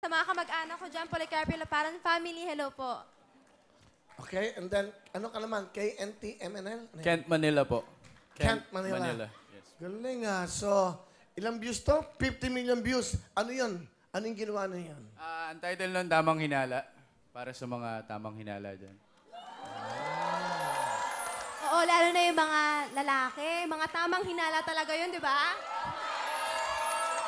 Sa mga kamag-anak ko dyan, Policarpio Laparan family, hello po. Okay, and then, ano ka naman? KNTMNL? Ano yan? Kent, Manila po. Kent, Manila. Yes. Galing ah. So, ilang views to? 50 million views. Ano yun? Ano yung ginawa na yan? Ang title nun, Tamang Hinala. Para sa mga tamang hinala dyan. Oo, lalo na yung mga lalaki. Mga tamang hinala talaga yun, di ba?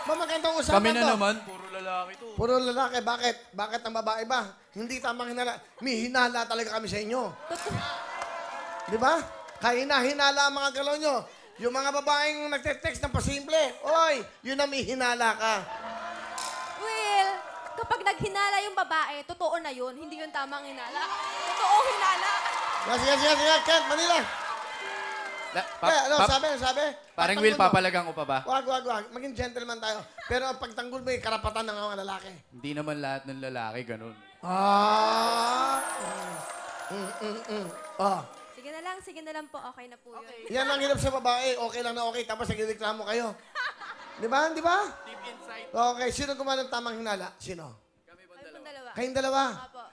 Magandang usapan Kami na to. naman, puro lalaki to. Puro lalaki. Bakit? Bakit ang babae ba? Hindi tamang hinala. May hinala talaga kami sa inyo. Di ba? Kaya hinala ang mga galaw nyo. Yung mga babaeng nagte-text ng pasimple. Oy, yun na may hinala ka. Will, kapag naghinala yung babae, totoo na yun. Hindi yun tamang hinala. Totoong hinala. Sige. Kent, Manila. Ano, sabi? Parang Will, papalagang ko pa ba? Wag. Maging gentleman tayo. Pero ang pagtanggol mo, karapatan ng mga lalaki. Hindi naman lahat ng lalaki ganun. Sige na lang po. Okay na po yun. Yan ang hirap sa babae. Okay lang na okay. Tapos nagreklamo kayo. Di ba? Deep inside. Okay. Sino gumawa ng tamang hinala? Sino? Kami po Kami pong dalawa. Kayong dalawa. Opo.